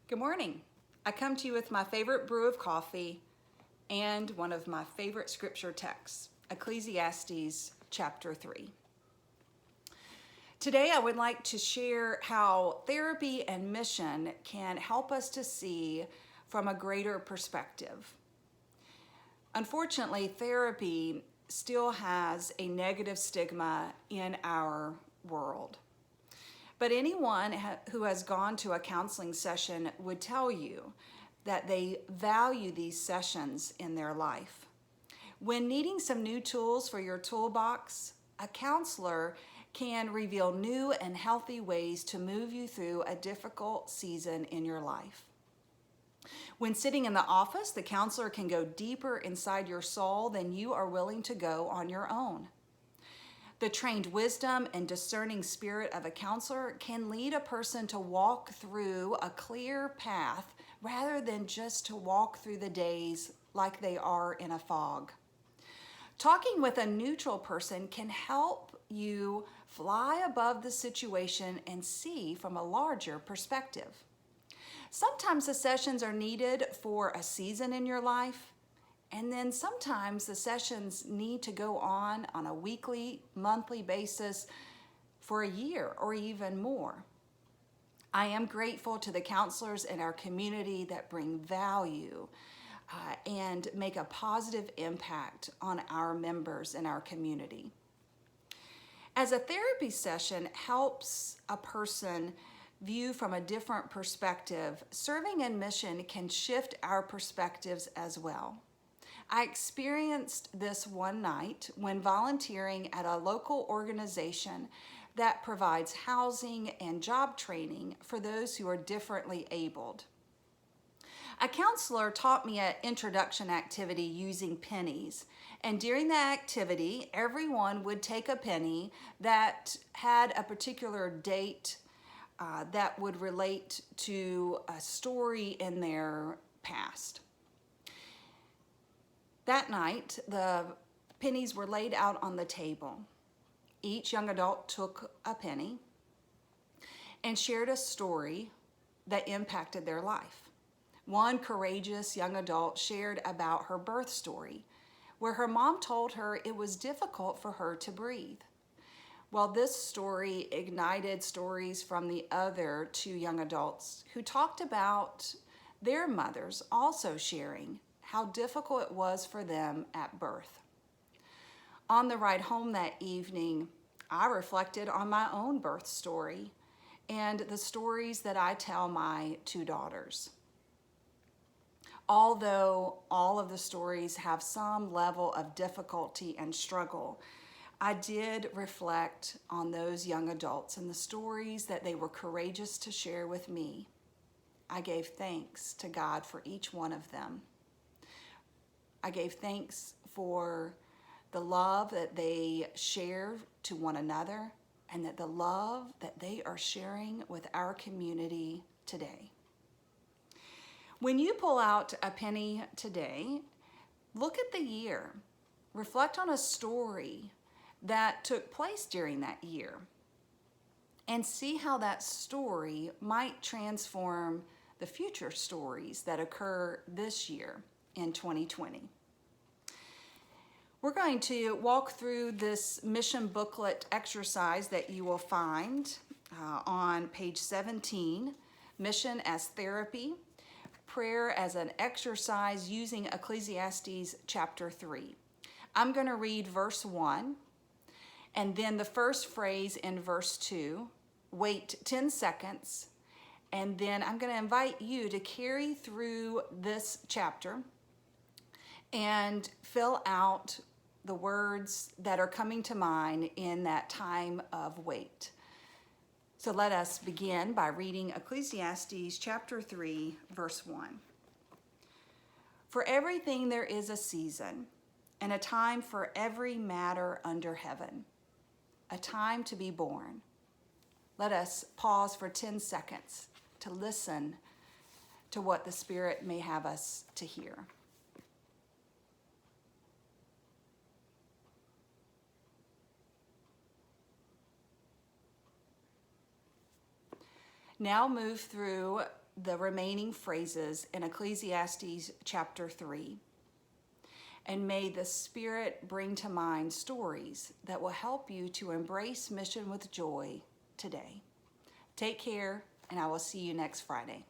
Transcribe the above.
Good morning. I come to you with my favorite brew of coffee and one of my favorite scripture texts, Ecclesiastes chapter 3. Today I would like to share how therapy and mission can help us to see from a greater perspective. Unfortunately, therapy still has a negative stigma in our world. But anyone who has gone to a counseling session would tell you that they value these sessions in their life. When needing some new tools for your toolbox, a counselor can reveal new and healthy ways to move you through a difficult season in your life. When sitting in the office, the counselor can go deeper inside your soul than you are willing to go on your own. The trained wisdom and discerning spirit of a counselor can lead a person to walk through a clear path rather than just to walk through the days like they are in a fog. Talking with a neutral person can help you fly above the situation and see from a larger perspective. Sometimes the sessions are needed for a season in your life. And then sometimes the sessions need to go on a weekly, monthly basis for a year or even more. I am grateful to the counselors in our community that bring value and make a positive impact on our members in our community. As a therapy session helps a person view from a different perspective, serving in mission can shift our perspectives as well. I experienced this one night when volunteering at a local organization that provides housing and job training for those who are differently abled. A counselor taught me an introduction activity using pennies, and during that activity, everyone would take a penny that had a particular date that would relate to a story in their past. That night, the pennies were laid out on the table. Each young adult took a penny and shared a story that impacted their life. One courageous young adult shared about her birth story, where her mom told her it was difficult for her to breathe. Well, this story ignited stories from the other two young adults who talked about their mothers also sharing how difficult it was for them at birth. On the ride home that evening, I reflected on my own birth story and the stories that I tell my two daughters. Although all of the stories have some level of difficulty and struggle, I did reflect on those young adults and the stories that they were courageous to share with me. I gave thanks to God for each one of them. I gave thanks for the love that they share to one another and that the love that they are sharing with our community today. When you pull out a penny today, look at the year. Reflect on a story that took place during that year and see how that story might transform the future stories that occur this year in 2020. We're going to walk through this mission booklet exercise that you will find on page 17, Mission as Therapy, Prayer as an Exercise using Ecclesiastes chapter 3. I'm going to read verse 1 and then the first phrase in verse 2, wait 10 seconds, and then I'm going to invite you to carry through this chapter and fill out the words that are coming to mind in that time of wait. So let us begin by reading Ecclesiastes chapter 3, verse 1. For everything there is a season, and a time for every matter under heaven, a time to be born. Let us pause for 10 seconds to listen to what the Spirit may have us to hear. Now move through the remaining phrases in Ecclesiastes chapter 3. And may the Spirit bring to mind stories that will help you to embrace mission with joy today. Take care, and I will see you next Friday.